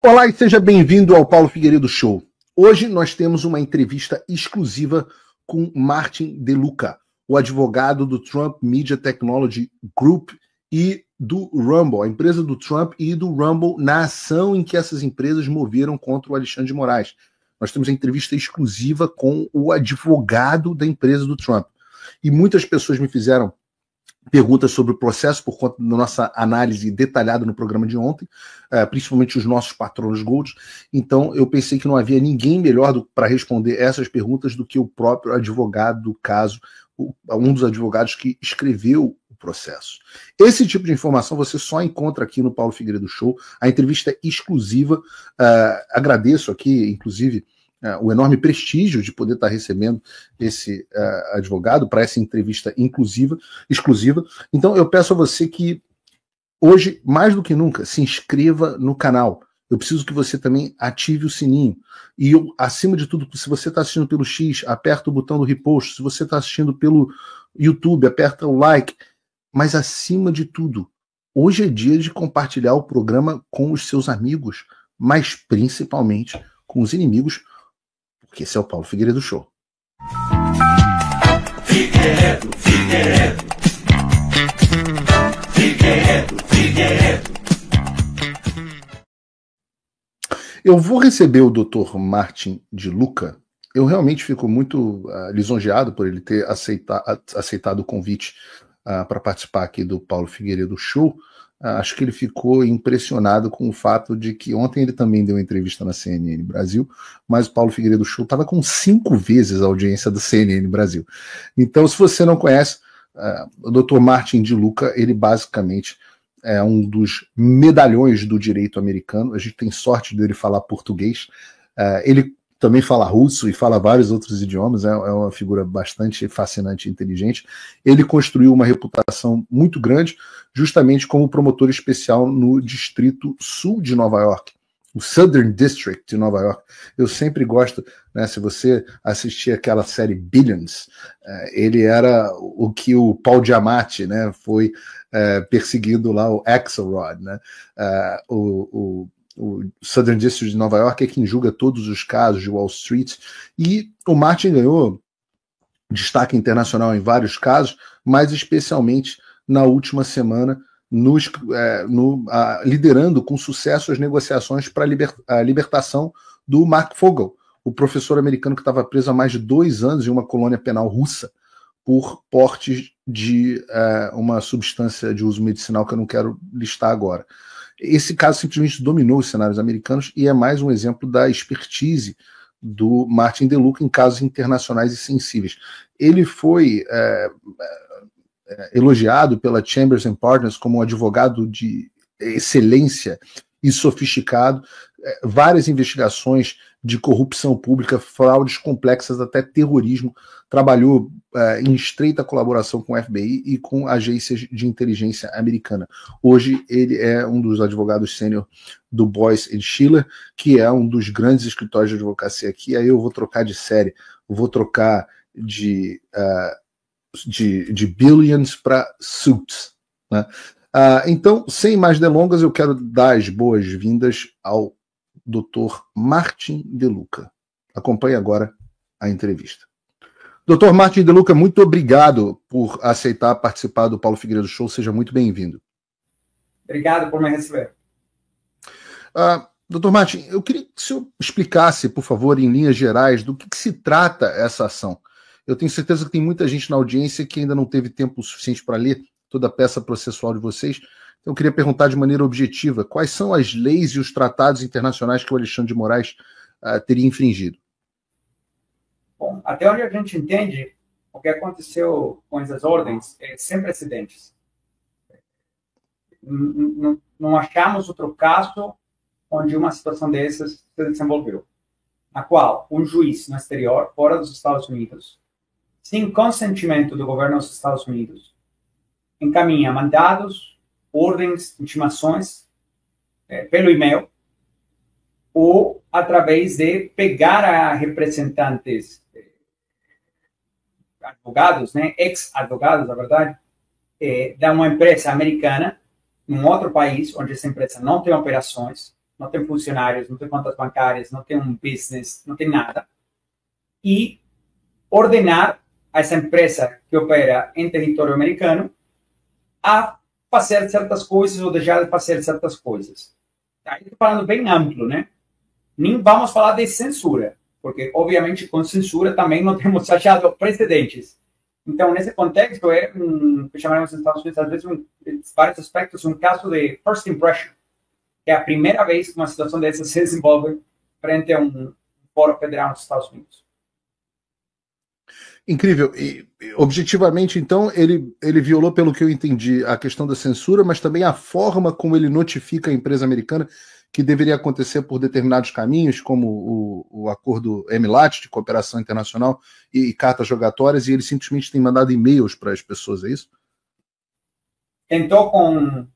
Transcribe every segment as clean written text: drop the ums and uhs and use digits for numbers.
Olá e seja bem-vindo ao Paulo Figueiredo Show. Hoje nós temos uma entrevista exclusiva com Martin De Luca, o advogado do Trump Media Technology Group e do Rumble, a empresa do Trump e do Rumble, na ação em que essas empresas moveram contra o Alexandre de Moraes. Nós temos a entrevista exclusiva com o advogado da empresa do Trump. E muitas pessoas me fizeram perguntas sobre o processo por conta da nossa análise detalhada no programa de ontem, principalmente os nossos patronos Gold. Então eu pensei que não havia ninguém melhor para responder essas perguntas do que o próprio advogado do caso, um dos advogados que escreveu o processo. Esse tipo de informação você só encontra aqui no Paulo Figueiredo Show. A entrevista é exclusiva. Agradeço aqui, inclusive, o enorme prestígio de poder estar recebendo esse advogado para essa entrevista exclusiva. Então eu peço a você que hoje, mais do que nunca, se inscreva no canal. Eu preciso que você também ative o sininho. E acima de tudo, se você está assistindo pelo X, aperta o botão do repost. Se você está assistindo pelo YouTube, aperta o like. Mas acima de tudo, hoje é dia de compartilhar o programa com os seus amigos, mas principalmente com os inimigos, porque esse é o Paulo Figueiredo Show. Figueiredo. Eu vou receber o Dr. Martin De Luca. Eu realmente fico muito lisonjeado por ele ter aceitado o convite para participar aqui do Paulo Figueiredo Show. Acho que ele ficou impressionado com o fato de que ontem ele também deu uma entrevista na CNN Brasil, mas o Paulo Figueiredo Show estava com 5 vezes a audiência do CNN Brasil. Então, se você não conhece, o Dr. Martin De Luca, ele basicamente é um dos medalhões do direito americano. A gente tem sorte dele falar português. Ele também fala russo e fala vários outros idiomas, é uma figura bastante fascinante e inteligente. Ele construiu uma reputação muito grande, justamente como promotor especial no Distrito Sul de Nova York, o Southern District de Nova York. Eu sempre gosto, né, se você assistir aquela série Billions, ele era o que o Paul Giamatti, né, foi perseguindo lá o Axelrod, né, o Southern District de Nova York é quem julga todos os casos de Wall Street, e o Martin ganhou destaque internacional em vários casos, mas especialmente na última semana, liderando com sucesso as negociações para a libertação do Mark Fogel, o professor americano que estava preso há mais de 2 anos em uma colônia penal russa por porte de uma substância de uso medicinal que eu não quero listar agora. Esse caso simplesmente dominou os cenários americanos e é mais um exemplo da expertise do Martin De Luca em casos internacionais e sensíveis. Ele foi elogiado pela Chambers and Partners como um advogado de excelência e sofisticado. Várias investigações de corrupção pública, fraudes complexas, até terrorismo. Trabalhou em estreita colaboração com o FBI e com agências de inteligência americana. Hoje ele é um dos advogados sênior do Boyce & Schiller, que é um dos grandes escritórios de advocacia aqui. Aí eu vou trocar de série, vou trocar de Billions para Suits, né? Então, sem mais delongas, eu quero dar as boas-vindas ao Dr. Martin De Luca. Acompanhe agora a entrevista. Dr. Martin De Luca, muito obrigado por aceitar participar do Paulo Figueiredo Show. Seja muito bem-vindo. Obrigado por me receber. Dr. Martin, eu queria que o senhor explicasse, por favor, em linhas gerais, do que se trata essa ação. Eu tenho certeza que tem muita gente na audiência que ainda não teve tempo suficiente para ler toda a peça processual de vocês. Então eu queria perguntar de maneira objetiva, quais são as leis e os tratados internacionais que o Alexandre de Moraes teria infringido? Bom, até onde a gente entende, o que aconteceu com essas ordens é sem precedentes. Não achamos outro caso onde uma situação dessas se desenvolveu, na qual um juiz no exterior, fora dos Estados Unidos, sem consentimento do governo dos Estados Unidos, encaminha mandados, ordens, intimações pelo e-mail ou através de pegar a representantes, advogados, né, ex-advogados, na verdade, de uma empresa americana, em um outro país, onde essa empresa não tem operações, não tem funcionários, não tem contas bancárias, não tem um business, não tem nada. E ordenar a essa empresa que opera em território americano a fazer certas coisas ou deixar de fazer certas coisas. Tá? Estou falando bem amplo, né? Nem vamos falar de censura, porque, obviamente, com censura também não temos achado precedentes. Então, nesse contexto, é que chamaremos nos Estados Unidos, às vezes, em vários aspectos, um caso de first impression, que é a primeira vez que uma situação dessa se desenvolve frente a um fórum federal nos Estados Unidos. Incrível. E, objetivamente, então, ele violou, pelo que eu entendi, a questão da censura, mas também a forma como ele notifica a empresa americana que deveria acontecer por determinados caminhos, como o acordo MLAT, de cooperação internacional, e cartas rogatórias, e ele simplesmente tem mandado e-mails para as pessoas, é isso? Tentou com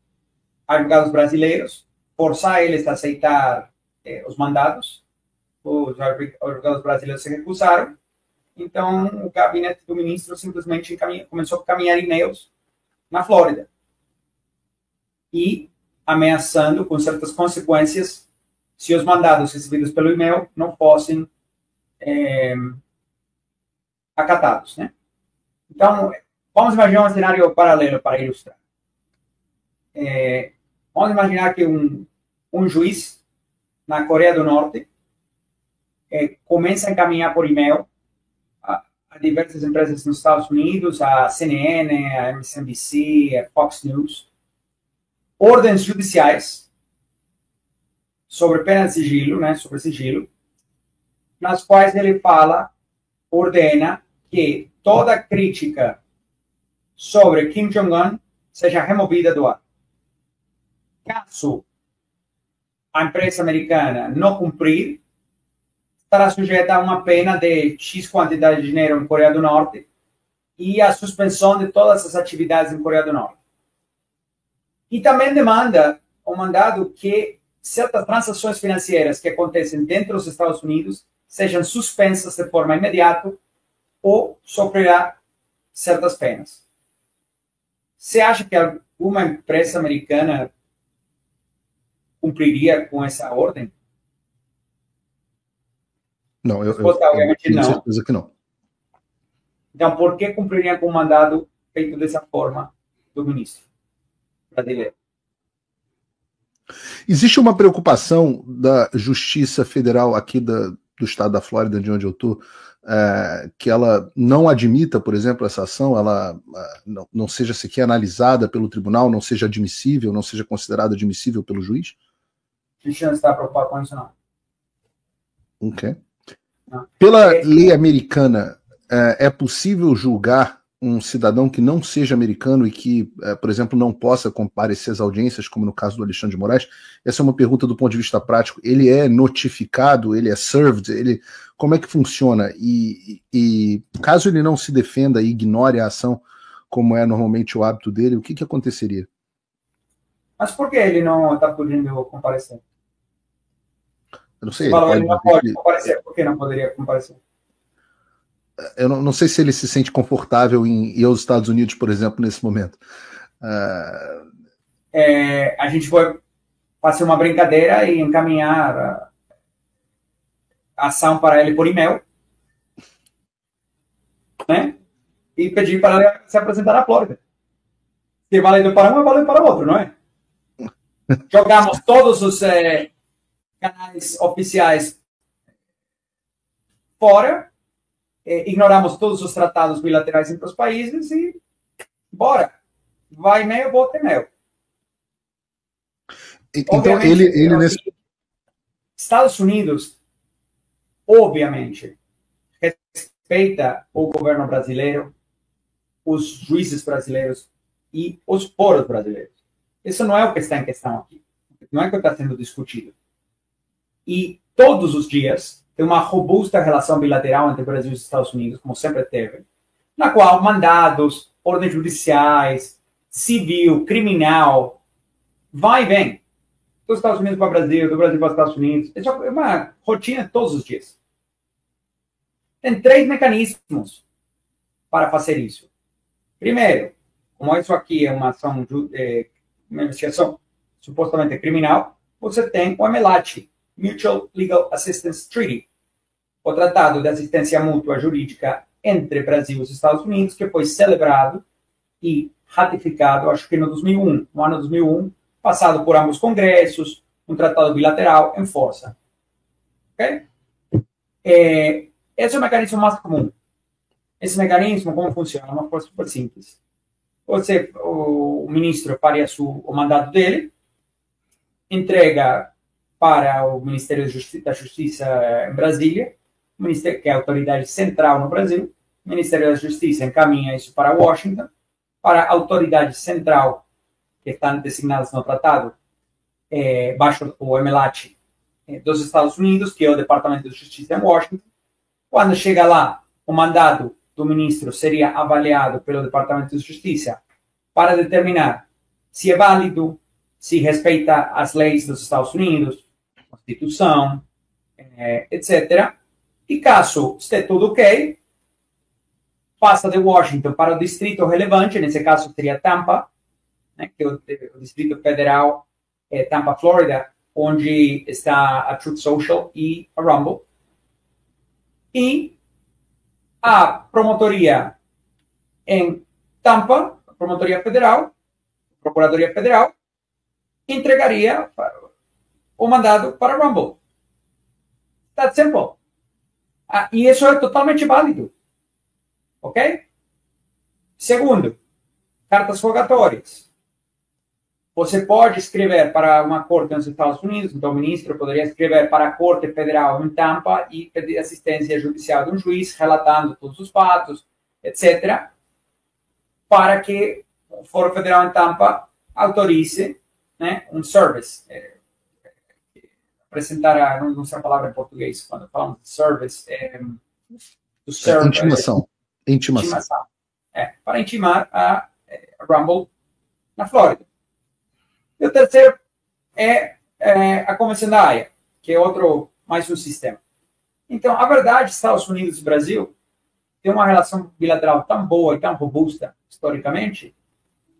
advogados brasileiros forçar eles a aceitar os mandados. Os advogados brasileiros se recusaram. Então, o gabinete do ministro simplesmente começou a caminhar e-mails na Flórida. E ameaçando com certas consequências se os mandados recebidos pelo e-mail não fossem acatados, né? Então, vamos imaginar um cenário paralelo para ilustrar. Vamos imaginar que um juiz na Coreia do Norte começa a encaminhar por e-mail a diversas empresas nos Estados Unidos, a CNN, a MSNBC, a Fox News, ordens judiciais sobre pena de sigilo, né, sobre sigilo, nas quais ele ordena que toda crítica sobre Kim Jong-un seja removida do ar. Caso a empresa americana não cumprir, estará sujeita a uma pena de X quantidade de dinheiro em Coreia do Norte e a suspensão de todas as atividades em Coreia do Norte. E também demanda um mandado que certas transações financeiras que acontecem dentro dos Estados Unidos sejam suspensas de forma imediata ou sofrerá certas penas. Você acha que alguma empresa americana cumpriria com essa ordem? Não, eu tenho certeza que não. Então, por que cumpriria com o mandado feito dessa forma do ministro brasileiro? Existe uma preocupação da Justiça Federal aqui do estado da Flórida, de onde eu estou, que ela não admita, por exemplo, essa ação, ela não seja sequer analisada pelo tribunal, não seja admissível, não seja considerada admissível pelo juiz? A gente não está preocupado com isso, não. Ok. Pela lei americana, é possível julgar um cidadão que não seja americano e que, por exemplo, não possa comparecer às audiências, como no caso do Alexandre de Moraes? Essa é uma pergunta do ponto de vista prático. Ele é notificado, ele é served, como é que funciona? E caso ele não se defenda e ignore a ação, como é normalmente o hábito dele, o que aconteceria? Mas por que ele não está podendo comparecer? Eu não sei. Ele não pode comparecer. Por que não poderia comparecer? Eu não sei se ele se sente confortável em ir aos Estados Unidos, por exemplo, nesse momento. A gente vai fazer uma brincadeira e encaminhar a ação para ele por e-mail, né? E pedir para ele se apresentar na Flórida. Se é válido para um, é válido para o outro, não é? Jogamos todos os canais oficiais fora, ignoramos todos os tratados bilaterais entre os países e bora. Vai e-mail, volta e-mail. Então, ele nesse... Estados Unidos, obviamente, respeita o governo brasileiro, os juízes brasileiros e os foros brasileiros. Isso não é o que está em questão aqui. Não é o que está sendo discutido. E todos os dias tem uma robusta relação bilateral entre o Brasil e os Estados Unidos, como sempre teve, na qual mandados, ordens judiciais, civil, criminal, vai e vem. Dos Estados Unidos para o Brasil, do Brasil para os Estados Unidos. Isso é uma rotina todos os dias. Tem 3 mecanismos para fazer isso. Primeiro, como isso aqui é uma ação, uma investigação supostamente criminal, você tem o MLAT, Mutual Legal Assistance Treaty, o Tratado de Assistência Mútua Jurídica entre Brasil e os Estados Unidos, que foi celebrado e ratificado, acho que no 2001, no ano 2001, passado por ambos congressos, um tratado bilateral em força. Ok? Esse é o mecanismo mais comum. Esse mecanismo, como funciona? É uma coisa super simples. O ministro faria o mandato dele, entrega para o Ministério da Justiça em Brasília, que é a autoridade central no Brasil. O Ministério da Justiça encaminha isso para Washington, para a autoridade central, que estão designadas no tratado, baixo o MLAT dos Estados Unidos, que é o Departamento de Justiça em Washington. Quando chega lá, o mandato do ministro seria avaliado pelo Departamento de Justiça para determinar se é válido, se respeita as leis dos Estados Unidos, Constituição, etc. E caso esteja tudo ok, passa de Washington para o distrito relevante, nesse caso seria Tampa, né, que é o Distrito Federal, Tampa, Flórida, onde está a Truth Social e a Rumble. E a promotoria em Tampa, a promotoria federal, a procuradoria federal, entregaria o mandado para a Rumble. That's simple. E isso é totalmente válido. Ok? Segundo, cartas rogatórias. Você pode escrever para uma corte nos Estados Unidos, então o ministro poderia escrever para a Corte Federal em Tampa e pedir assistência judicial de um juiz, relatando todos os fatos, etc., para que o Fórum Federal em Tampa autorize, né, um service. Apresentar, não sei a palavra em português, quando falamos de service, intimação. Para intimar a Rumble na Flórida. E o terceiro é a Convenção da Haia, que é mais um sistema. Então, a verdade, Estados Unidos e Brasil têm uma relação bilateral tão boa e tão robusta, historicamente,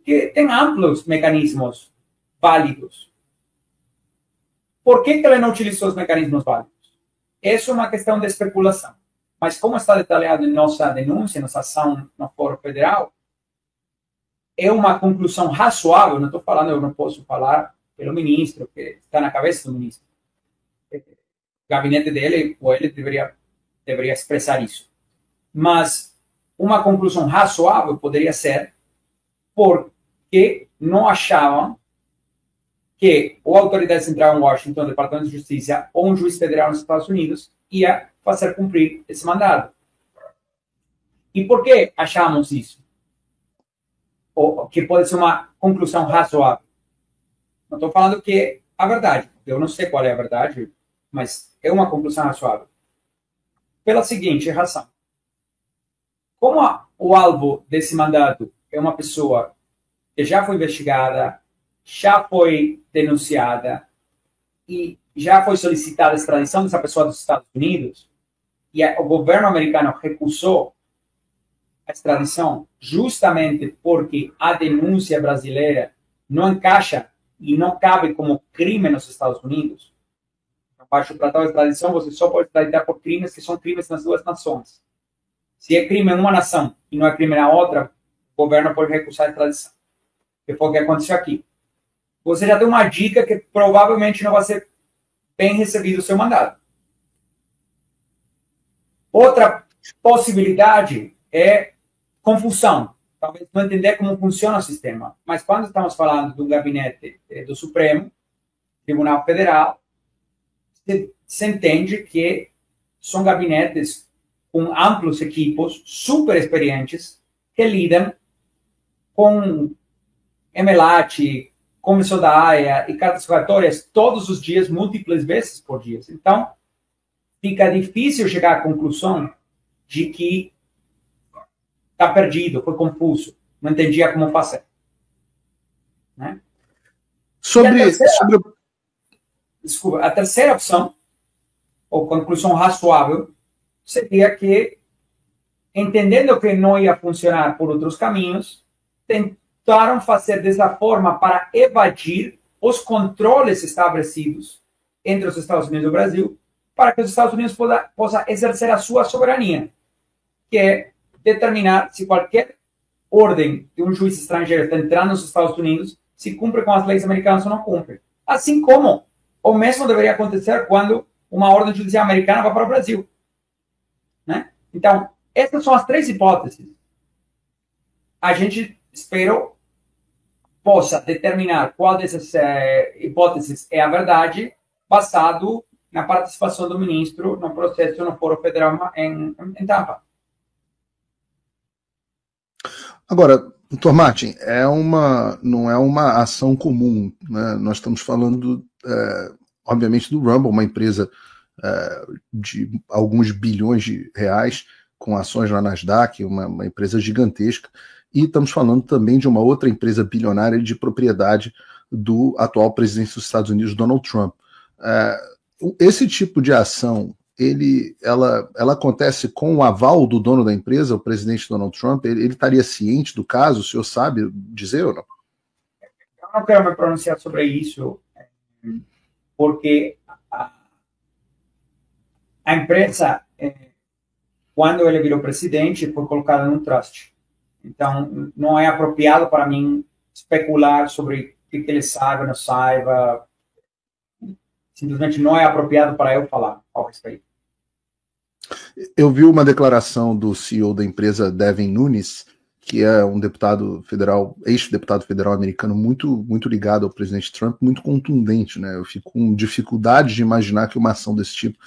que tem amplos mecanismos válidos. Por que ela não utilizou os mecanismos válidos? Essa é uma questão de especulação. Mas como está detalhado em nossa denúncia, nossa ação no Fórum Federal, é uma conclusão razoável, não estou falando, eu não posso falar pelo ministro, que está na cabeça do ministro. O gabinete dele, ou ele deveria expressar isso. Mas uma conclusão razoável poderia ser porque não achavam que a autoridade central em Washington, o Departamento de Justiça, ou um juiz federal nos Estados Unidos ia fazer cumprir esse mandado. E por que achamos isso? Ou que pode ser uma conclusão razoável. Não estou falando que é a verdade. Eu não sei qual é a verdade, mas é uma conclusão razoável. Pela seguinte razão. Como o alvo desse mandato é uma pessoa que já foi investigada, já foi denunciada e já foi solicitada a extradição dessa pessoa dos Estados Unidos, e o governo americano recusou a extradição justamente porque a denúncia brasileira não encaixa e não cabe como crime nos Estados Unidos. Abaixo do tratado de extradição, você só pode extraditar por crimes que são crimes nas duas nações. Se é crime em uma nação e não é crime na outra, o governo pode recusar a extradição. Que foi o que aconteceu aqui. Você já tem uma dica que provavelmente não vai ser bem recebido o seu mandado. Outra possibilidade é confusão. Talvez não entender como funciona o sistema. Mas quando estamos falando do gabinete do Supremo Tribunal Federal, se entende que são gabinetes com amplos equipos, super experientes, que lidam com MLAT, Comissão da Haia e cartas rogatórias todos os dias, múltiplas vezes por dia. Então, fica difícil chegar à conclusão de que está perdido, foi confuso, não entendia como fazer. Né? A terceira opção, ou conclusão razoável, seria que, entendendo que não ia funcionar por outros caminhos, tentaram fazer dessa forma para evadir os controles estabelecidos entre os Estados Unidos e o Brasil para que os Estados Unidos possa exercer a sua soberania, que é determinar se qualquer ordem de um juiz estrangeiro está entrando nos Estados Unidos, se cumpre com as leis americanas ou não cumpre. Assim como o mesmo deveria acontecer quando uma ordem judicial americana vai para o Brasil. Né? Então, essas são as três hipóteses. A gente, espero, possa determinar qual dessas hipóteses é a verdade, basado na participação do ministro no processo no Fórum Federal em Tampa. Agora, doutor Martin, não é uma ação comum, né? Nós estamos falando, obviamente, do Rumble, uma empresa de alguns bilhões de reais, com ações na Nasdaq, uma empresa gigantesca, e estamos falando também de uma outra empresa bilionária de propriedade do atual presidente dos Estados Unidos, Donald Trump. Esse tipo de ação, ela acontece com o aval do dono da empresa, o presidente Donald Trump? Ele estaria ciente do caso? O senhor sabe dizer ou não? Eu não quero me pronunciar sobre isso, porque a empresa, quando ele virou presidente, foi colocada num trust. Então, não é apropriado para mim especular sobre o que ele saiba, não saiba. Simplesmente não é apropriado para eu falar ao respeito. Eu vi uma declaração do CEO da empresa, Devin Nunes, que é um deputado federal, ex-deputado federal americano, muito ligado ao presidente Trump, muito contundente, né? Eu fico com dificuldade de imaginar que uma ação desse tipo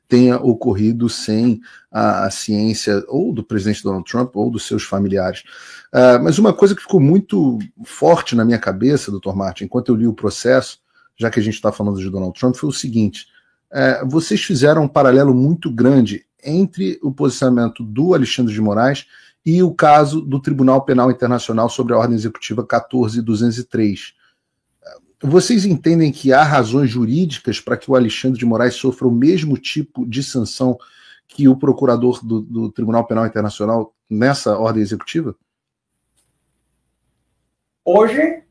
tenha ocorrido sem a ciência ou do presidente Donald Trump ou dos seus familiares. Mas uma coisa que ficou muito forte na minha cabeça, doutor Martin, enquanto eu li o processo, já que a gente está falando de Donald Trump, foi o seguinte: vocês fizeram um paralelo muito grande entre o posicionamento do Alexandre de Moraes e o caso do Tribunal Penal Internacional sobre a Ordem Executiva 14.203. Vocês entendem que há razões jurídicas para que o Alexandre de Moraes sofra o mesmo tipo de sanção que o procurador do Tribunal Penal Internacional nessa ordem executiva? Hoje,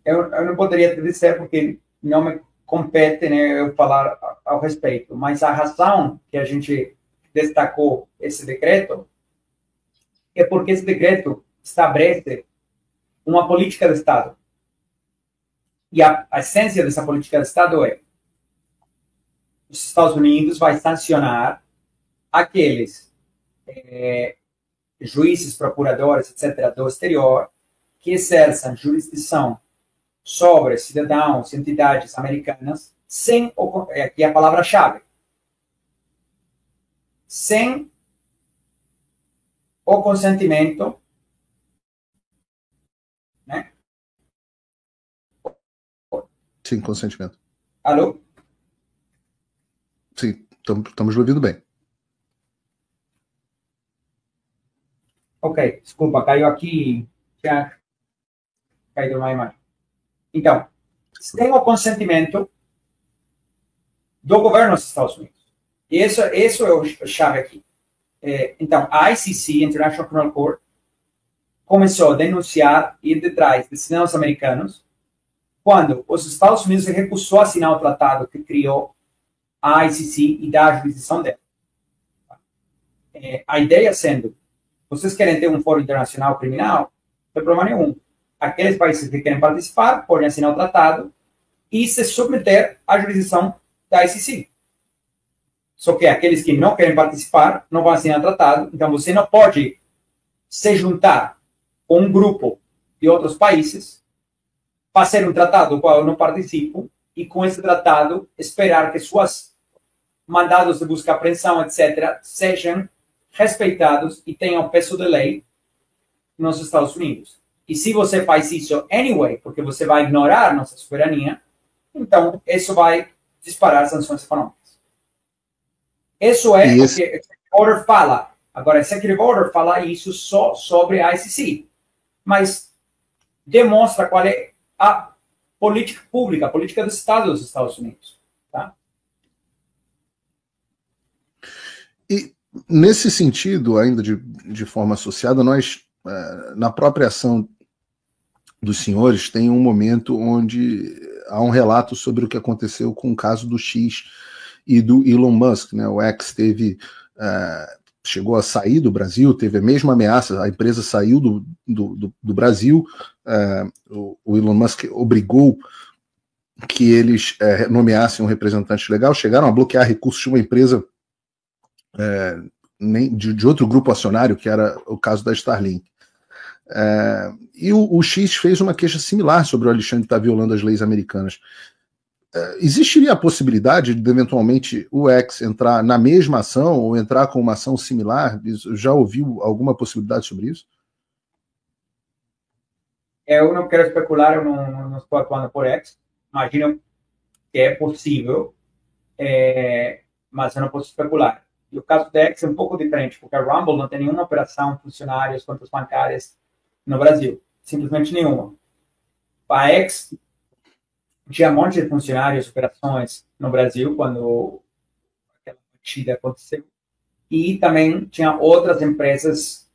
eu não poderia te dizer porque não me compete, né, eu falar ao respeito, mas a razão que a gente destacou esse decreto é porque esse decreto estabelece uma política de Estado. E a essência dessa política de Estado é: os Estados Unidos vai sancionar aqueles juízes, procuradores, etc., do exterior, que exerçam jurisdição sobre cidadãos e entidades americanas sem, aqui é a palavra-chave, sem o consentimento, né? Sim, consentimento. Alô? Sim, estamos ouvindo bem. Ok, desculpa, caiu aqui, tinha caído uma imagem. Então, sem o consentimento do governo dos Estados Unidos. E isso é o chave aqui. Então, a ICC, International Criminal Court, começou a denunciar e ir detrás de cidadãos americanos quando os Estados Unidos se recusou a assinar o tratado que criou a ICC e dá a jurisdição dela. A ideia sendo: vocês querem ter um fórum internacional criminal? Não tem problema nenhum. Aqueles países que querem participar podem assinar o tratado e se submeter à jurisdição da ICC. Só que aqueles que não querem participar não vão assinar o tratado, então você não pode se juntar com um grupo de outros países, fazer um tratado do qual eu não participo, e com esse tratado esperar que suas mandados de busca e apreensão, etc., sejam respeitados e tenham peso de lei nos Estados Unidos. E se você faz isso anyway, porque você vai ignorar nossa soberania, então isso vai disparar sanções econômicas. Isso é o que o Executive Order fala. Agora, o Executive Order fala isso só sobre a ICC, mas demonstra qual é a política pública, a política do Estado dos Estados Unidos. Tá? E nesse sentido, ainda de forma associada, nós, na própria ação dos senhores tem um momento onde há um relato sobre o que aconteceu com o caso do X e do Elon Musk, né? O X chegou a sair do Brasil, teve a mesma ameaça, a empresa saiu do Brasil, o Elon Musk obrigou que eles nomeassem um representante legal, chegaram a bloquear recursos de uma empresa de outro grupo acionário, que era o caso da Starlink. E o X fez uma queixa similar sobre o Alexandre estar violando as leis americanas. Existiria a possibilidade de, eventualmente, o X entrar na mesma ação ou entrar com uma ação similar? Já ouviu alguma possibilidade sobre isso? Eu não quero especular, eu não estou atuando por X. Imagino que é possível, mas eu não posso especular. E o caso da X é um pouco diferente, porque a Rumble não tem nenhuma operação, funcionários, contas bancárias no Brasil. Simplesmente nenhuma. A X tinha um monte de funcionários, operações no Brasil quando aquela partida aconteceu. E também tinha outras empresas,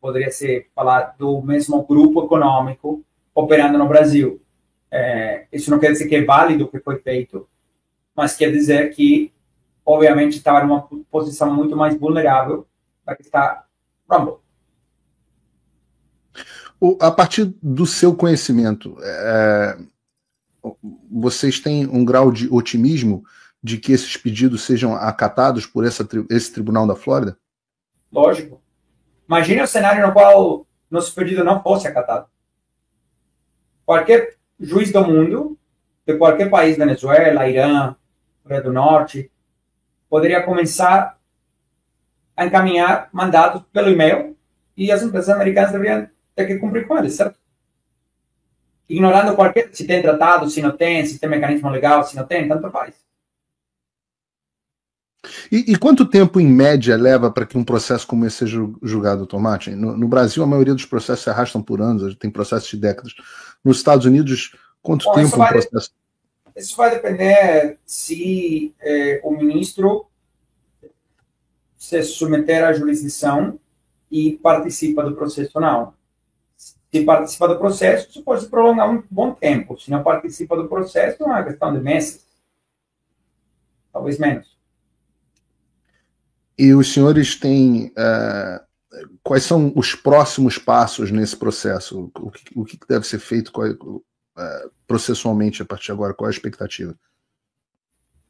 poderia ser falar do mesmo grupo econômico, operando no Brasil. Isso não quer dizer que é válido o que foi feito, mas quer dizer que, obviamente, estava numa posição muito mais vulnerável da que está Rumble. A partir do seu conhecimento, vocês têm um grau de otimismo de que esses pedidos sejam acatados por esse tribunal da Flórida? Lógico. Imagine o cenário no qual nosso pedido não fosse acatado. Qualquer juiz do mundo, de qualquer país, Venezuela, Irã, Coreia do Norte, poderia começar a encaminhar mandatos pelo e-mail e as empresas americanas deveriam ter que cumprir com eles, certo? Ignorando se tem tratado, se não tem, se tem mecanismo legal, se não tem, tanto faz. E quanto tempo, em média, leva para que um processo como esse seja julgado, Tomate? No Brasil, a maioria dos processos se arrastam por anos, tem processos de décadas. Nos Estados Unidos, quanto tempo um processo? Isso vai depender se o ministro se submeter à jurisdição e participa do processo ou não. Se participa do processo, isso pode se prolongar um bom tempo. Se não participa do processo, é uma questão de meses. Talvez menos. E os senhores têm... quais são os próximos passos nesse processo? O que deve ser feito processualmente a partir de agora? Qual é a expectativa?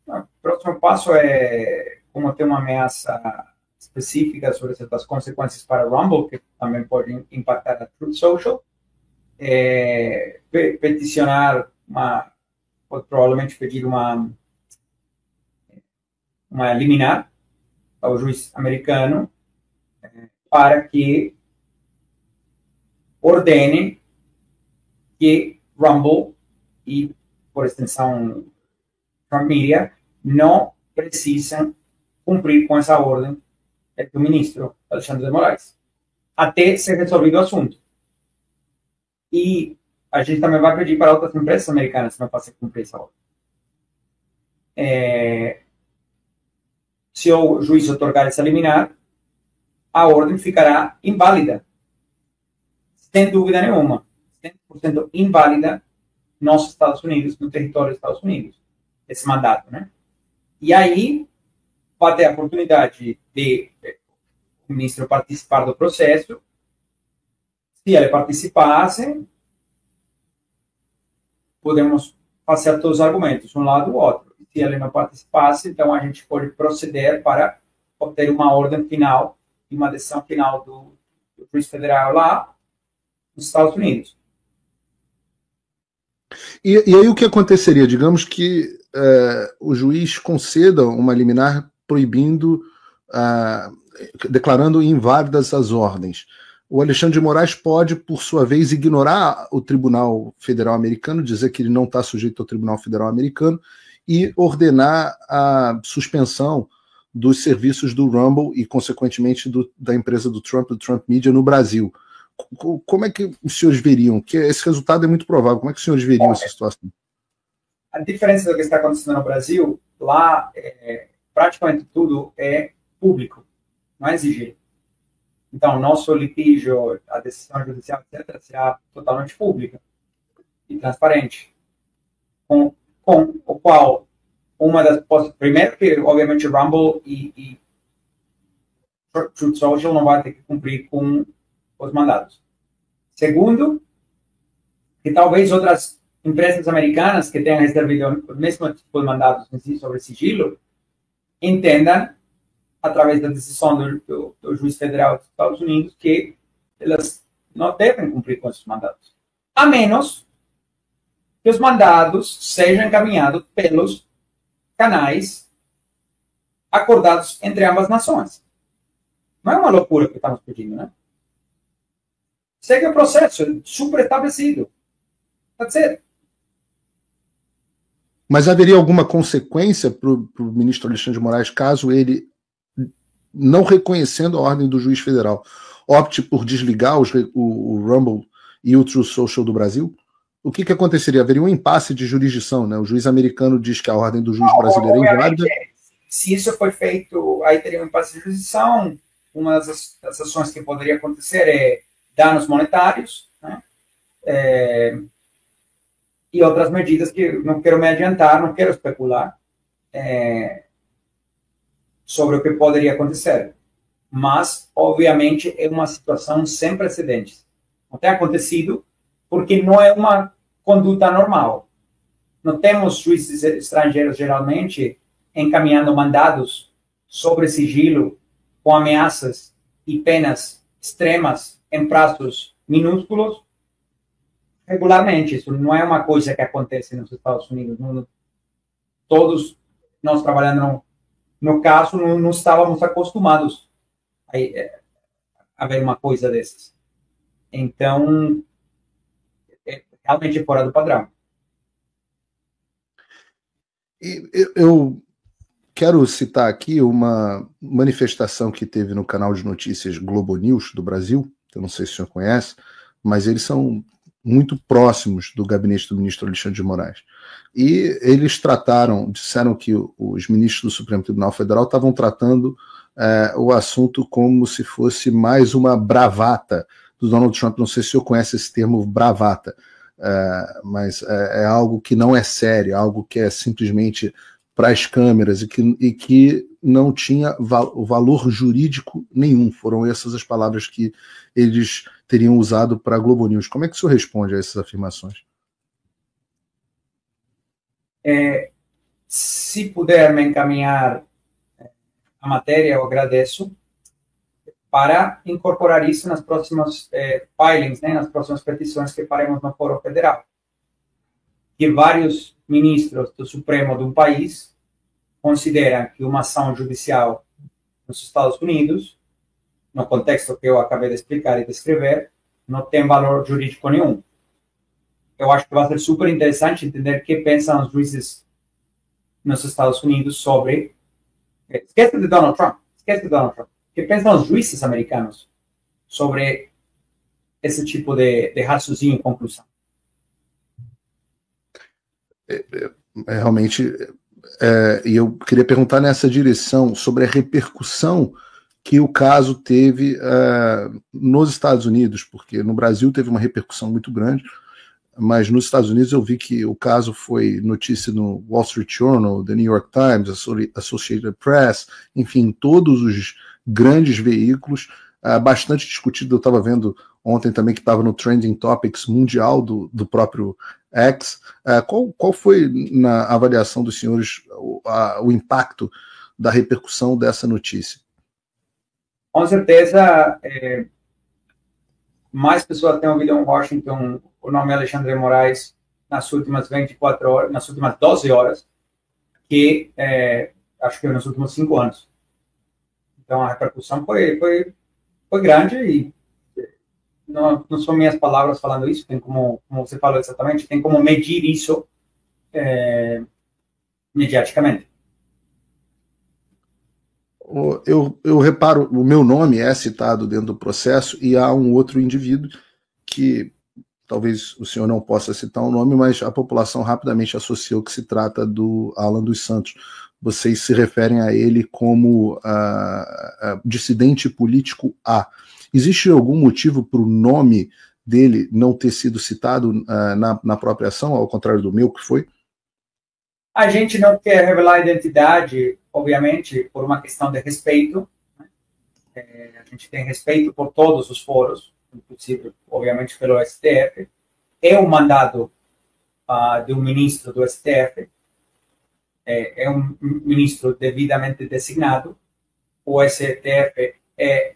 O próximo passo é como ter uma ameaça específica sobre as consequências para o Rumble, que também pode impactar a Truth Social, peticionar pode provavelmente pedir uma liminar ao juiz americano para que ordene que Rumble e, por extensão, Trump Media não precisam cumprir com essa ordem do ministro Alexandre de Moraes, até ser resolvido o assunto. E a gente também vai pedir para outras empresas americanas que não façam cumprir essa ordem. Se o juiz otorgar essa liminar, a ordem ficará inválida, sem dúvida nenhuma, 100% inválida nos Estados Unidos, no território dos Estados Unidos, esse mandato, né? E aí vai ter a oportunidade de o ministro participar do processo. Se ele participasse, podemos fazer todos os argumentos, um lado ou outro. Se ele não participasse, então a gente pode proceder para obter uma ordem final e uma decisão final do juiz federal lá nos Estados Unidos. E aí o que aconteceria? Digamos que o juiz conceda uma liminar proibindo, declarando inválidas as ordens. O Alexandre de Moraes pode, por sua vez, ignorar o Tribunal Federal Americano, dizer que ele não está sujeito ao Tribunal Federal Americano e ordenar a suspensão dos serviços do Rumble e, consequentemente, da empresa do Trump Media no Brasil. Como é que os senhores veriam? Que esse resultado é muito provável. Como é que os senhores veriam essa situação? A diferença do que está acontecendo no Brasil, lá praticamente tudo é público, não é exigido. Então, nosso litígio, a decisão judicial, etc., será totalmente pública. e transparente, com o qual uma das primeiro que obviamente Rumble e Truth Social não vai ter que cumprir com os mandados. Segundo, que talvez outras empresas americanas que tenham recebido o mesmo tipo de mandados sobre sigilo entendam, através da decisão do juiz federal dos Estados Unidos, que elas não devem cumprir com esses mandados, a menos que os mandados sejam encaminhados pelos canais acordados entre ambas nações. Não é uma loucura que estamos pedindo, né? Segue o processo super estabelecido. Pode ser. Mas haveria alguma consequência para o ministro Alexandre de Moraes caso ele, não reconhecendo a ordem do juiz federal, opte por desligar o Rumble e o Truth Social do Brasil? O que aconteceria? Haveria um impasse de jurisdição, né? O juiz americano diz que a ordem do juiz brasileiro é inválida. Se isso foi feito, aí teria um impasse de jurisdição. Uma das ações que poderia acontecer é danos monetários, né? E outras medidas que não quero me adiantar, não quero especular sobre o que poderia acontecer. Mas, obviamente, é uma situação sem precedentes. Não tem acontecido porque não é uma conduta normal. Não temos juízes estrangeiros, geralmente, encaminhando mandados sobre sigilo com ameaças e penas extremas em prazos minúsculos regularmente. Isso não é uma coisa que acontece nos Estados Unidos. Todos nós trabalhando no caso não estávamos acostumados a ver uma coisa dessas. Então, é realmente fora do padrão. Eu quero citar aqui uma manifestação que teve no canal de notícias Globo News do Brasil, que eu não sei se o senhor conhece, mas eles são muito próximos do gabinete do ministro Alexandre de Moraes. E eles disseram que os ministros do Supremo Tribunal Federal estavam tratando o assunto como se fosse mais uma bravata do Donald Trump. Não sei se o senhor conhece esse termo bravata, mas é algo que não é sério, algo que é simplesmente para as câmeras e que não tinha valor jurídico nenhum. Foram essas as palavras que eles teriam usado para a Globo News. Como é que o senhor responde a essas afirmações? Se puder me encaminhar a matéria, eu agradeço, para incorporar isso nas próximas filings, né, nas próximas petições que faremos no Fórum Federal. Que vários ministros do Supremo de um país consideram que uma ação judicial nos Estados Unidos, no contexto que eu acabei de explicar e descrever, não tem valor jurídico nenhum. Eu acho que vai ser super interessante entender o que pensam os juízes nos Estados Unidos sobre... Esquece de Donald Trump. O que pensam os juízes americanos sobre esse tipo de raciocínio e conclusão? Realmente, e eu queria perguntar nessa direção sobre a repercussão que o caso teve nos Estados Unidos, porque no Brasil teve uma repercussão muito grande, mas nos Estados Unidos eu vi que o caso foi notícia no Wall Street Journal, The New York Times, Associated Press, enfim, todos os grandes veículos, bastante discutido. Eu estava vendo ontem também que estava no Trending Topics mundial do próprio X. Qual foi, na avaliação dos senhores, o impacto da repercussão dessa notícia? Com certeza, mais pessoas têm ouvido em Washington o nome Alexandre de Moraes nas últimas 24 horas, nas últimas 12 horas, que acho que nos últimos 5 anos. Então, a repercussão foi grande e não são minhas palavras falando isso, tem como você falou exatamente, tem como medir isso mediaticamente. Eu reparo, o meu nome é citado dentro do processo e há um outro indivíduo que talvez o senhor não possa citar o nome, mas a população rapidamente associou que se trata do Alan dos Santos. Vocês se referem a ele como dissidente político A. Existe algum motivo para o nome dele não ter sido citado na própria ação, ao contrário do meu, que foi? A gente não quer revelar a identidade, obviamente, por uma questão de respeito. A gente tem respeito por todos os foros, inclusive, obviamente, pelo STF. É um mandado de um ministro do STF, é um ministro devidamente designado. O STF é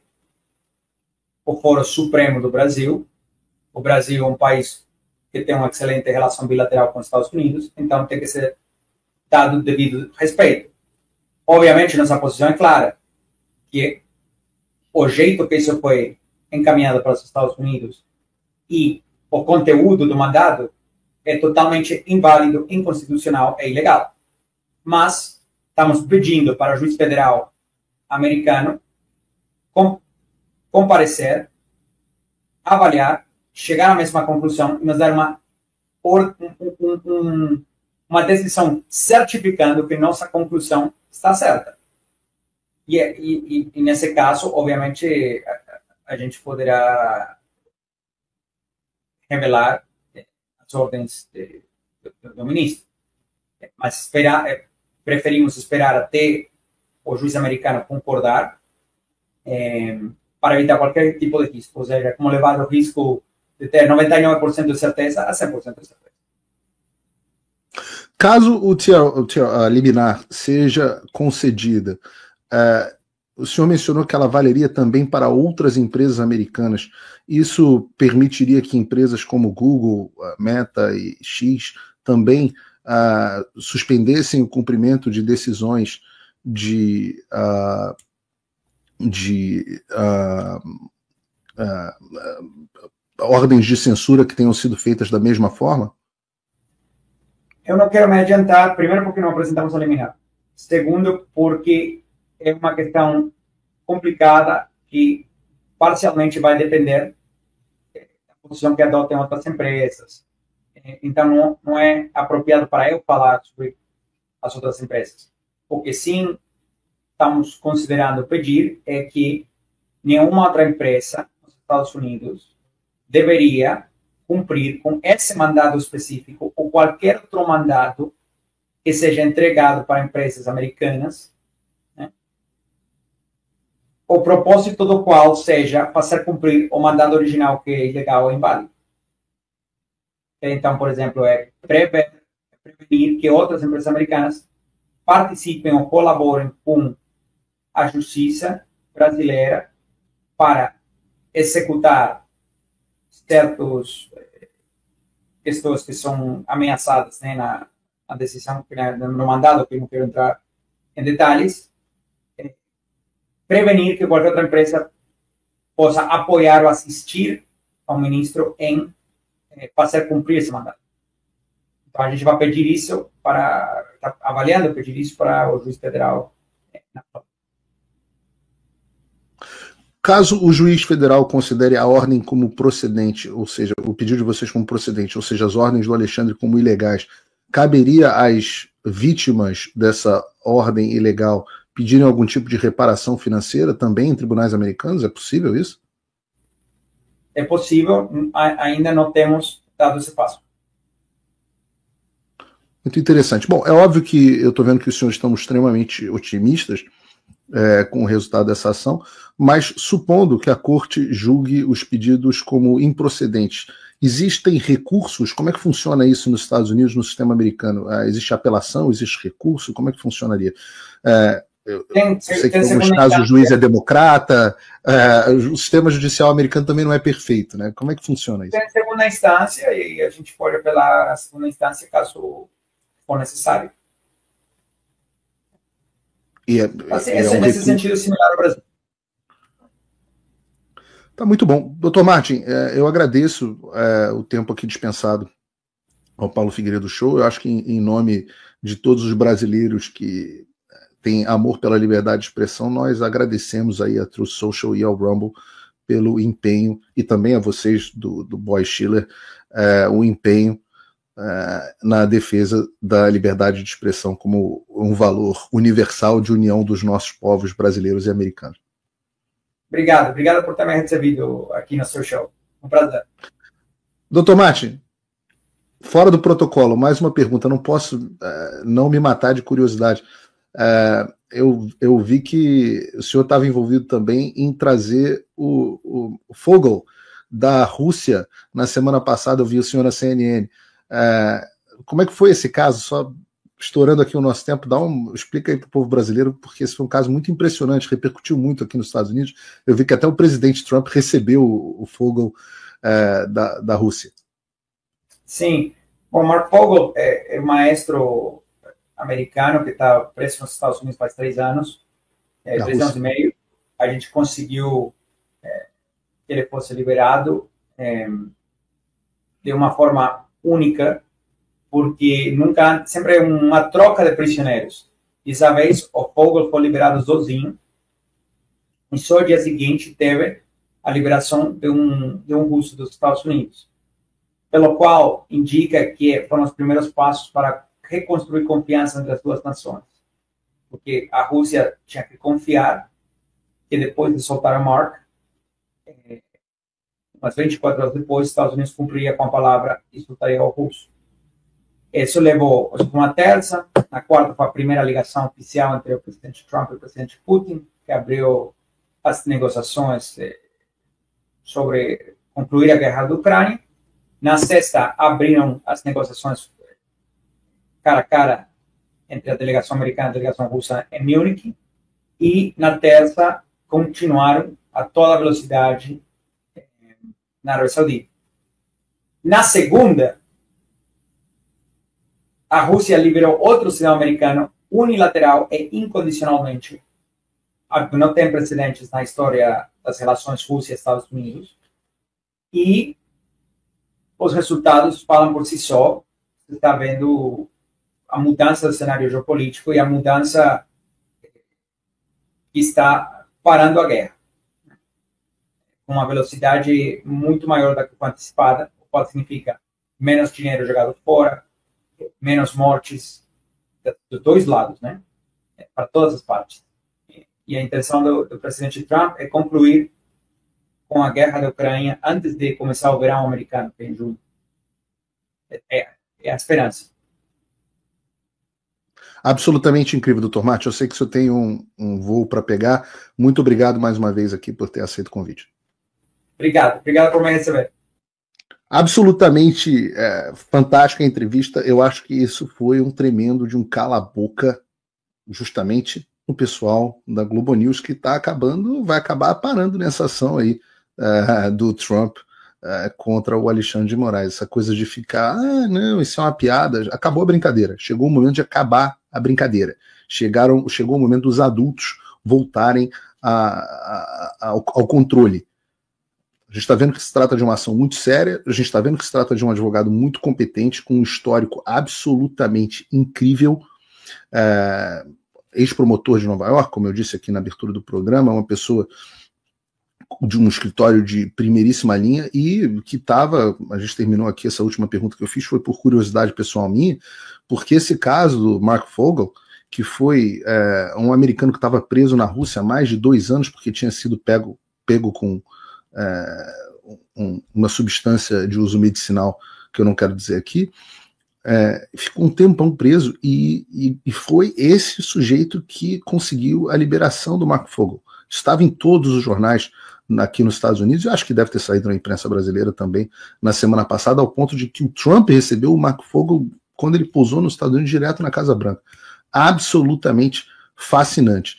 o foro supremo do Brasil. O Brasil é um país que tem uma excelente relação bilateral com os Estados Unidos, então tem que ser dado o devido respeito. Obviamente, nossa posição é clara, que o jeito que isso foi encaminhado para os Estados Unidos e o conteúdo do mandado é totalmente inválido, inconstitucional e ilegal. Mas estamos pedindo para o juiz federal americano comparecer, avaliar, chegar à mesma conclusão e nos dar uma decisão certificando que nossa conclusão está certa. E nesse caso, obviamente, a gente poderá revelar as ordens do ministro. Mas preferimos esperar até o juiz americano concordar para evitar qualquer tipo de risco. Ou seja, como levar o risco de ter 99% de certeza a 100% de certeza. Caso a liminar seja concedida, o senhor mencionou que ela valeria também para outras empresas americanas. Isso permitiria que empresas como Google, Meta e X também suspendessem o cumprimento de decisões de ordens de censura que tenham sido feitas da mesma forma? Eu não quero me adiantar, primeiro porque não apresentamos a liminar. Segundo, porque é uma questão complicada que parcialmente vai depender da posição que adotem outras empresas. Então, não é apropriado para eu falar sobre as outras empresas. O que sim estamos considerando pedir é que nenhuma outra empresa nos Estados Unidos deveria cumprir com esse mandado específico ou qualquer outro mandado que seja entregado para empresas americanas, né? O propósito do qual seja fazer cumprir o mandado original que é ilegal ou inválido. Então, por exemplo, prevenir que outras empresas americanas participem ou colaborem com a justiça brasileira para executar certas questões que são ameaçadas, né, na decisão, no mandado, que não quero entrar em detalhes, prevenir que qualquer outra empresa possa apoiar ou assistir ao ministro em fazer cumprir esse mandato. Então, a gente vai pedir isso está avaliando pedir isso para o juiz federal. Caso o juiz federal considere a ordem como procedente, ou seja, o pedido de vocês como procedente, ou seja, as ordens do Alexandre como ilegais, caberia às vítimas dessa ordem ilegal pedirem algum tipo de reparação financeira também em tribunais americanos? É possível isso? É possível, ainda não temos dado esse passo. Muito interessante. Bom, é óbvio que eu estou vendo que os senhores estão extremamente otimistas com o resultado dessa ação, mas supondo que a corte julgue os pedidos como improcedentes, existem recursos? Como é que funciona isso nos Estados Unidos, no sistema americano? Existe apelação? Existe recurso? Como é que funcionaria? Eu sei que em alguns casos o juiz é democrata, o sistema judicial americano também não é perfeito, né? Como é que funciona isso? Tem segunda instância e a gente pode apelar à segunda instância caso for necessário. Nesse sentido similar ao Brasil. Tá muito bom. Doutor Martin, eu agradeço o tempo aqui dispensado ao Paulo Figueiredo Show. Eu acho que em nome de todos os brasileiros que têm amor pela liberdade de expressão, nós agradecemos aí a Truth Social e ao Rumble pelo empenho, e também a vocês do Boy Schiller, o empenho na defesa da liberdade de expressão como um valor universal de união dos nossos povos brasileiros e americanos. Obrigado por ter me recebido aqui no seu show. Um prazer. Doutor Martin, fora do protocolo, mais uma pergunta, não posso não me matar de curiosidade. Eu vi que o senhor estava envolvido também em trazer o Fogel da Rússia na semana passada, eu vi o senhor na CNN. Como é que foi esse caso? Só estourando aqui o nosso tempo, explica aí para o povo brasileiro, porque esse foi um caso muito impressionante, repercutiu muito aqui nos Estados Unidos. Eu vi que até o presidente Trump recebeu o Fogel da Rússia. Sim. Bom, Mark Fogel é um maestro americano que está preso nos Estados Unidos faz 3 anos, 3 anos e meio. A gente conseguiu que ele fosse liberado de uma forma única, porque sempre é uma troca de prisioneiros. Dessa vez, o Fogel foi liberado sozinho, e só no dia seguinte teve a liberação de um russo dos Estados Unidos, pelo qual indica que foram os primeiros passos para reconstruir confiança entre as duas nações, porque a Rússia tinha que confiar que depois de soltar a Mark, umas 24 horas depois, os Estados Unidos cumpriria com a palavra e soltaria o russo. Isso levou uma terça. Na quarta foi a primeira ligação oficial entre o presidente Trump e o presidente Putin, que abriu as negociações sobre concluir a guerra da Ucrânia. Na sexta, abriram as negociações cara a cara entre a delegação americana e a delegação russa em Munique. E na terça, continuaram a toda velocidade na Arábia Saudita. Na segunda, a Rússia liberou outro cidadão americano unilateral e incondicionalmente, algo que não tem precedentes na história das relações Rússia e Estados Unidos. E os resultados falam por si só. Você está vendo a mudança do cenário geopolítico e a mudança que está parando a guerra, com uma velocidade muito maior do que foi antecipada, o qual significa menos dinheiro jogado fora, menos mortes dos dois lados, né? Para todas as partes. E a intenção do presidente Trump é concluir com a guerra da Ucrânia antes de começar o verão americano, que é em julho. É a esperança. Absolutamente incrível, doutor Martin. Eu sei que o senhor tem um voo para pegar. Muito obrigado mais uma vez aqui por ter aceito o convite. Obrigado por me receber. Absolutamente fantástica a entrevista. Eu acho que isso foi um tremendo de um cala-boca, justamente no pessoal da Globo News, que vai acabar parando nessa ação aí do Trump contra o Alexandre de Moraes. Essa coisa de ficar, não, isso é uma piada. Acabou a brincadeira. Chegou o momento de acabar a brincadeira. Chegou o momento dos adultos voltarem ao controle. A gente está vendo que se trata de uma ação muito séria, a gente está vendo que se trata de um advogado muito competente, com um histórico absolutamente incrível, ex-promotor de Nova York, como eu disse aqui na abertura do programa, uma pessoa de um escritório de primeiríssima linha e que a gente terminou aqui, essa última pergunta que eu fiz foi por curiosidade pessoal minha, porque esse caso do Mark Fogel, que foi um americano que estava preso na Rússia há mais de 2 anos porque tinha sido pego com uma substância de uso medicinal que eu não quero dizer aqui, ficou um tempão preso e foi esse sujeito que conseguiu a liberação do Mark Fogel. Estava em todos os jornais aqui nos Estados Unidos, e acho que deve ter saído na imprensa brasileira também na semana passada, ao ponto de que o Trump recebeu o Mark Fogel quando ele pousou nos Estados Unidos direto na Casa Branca. Absolutamente fascinante.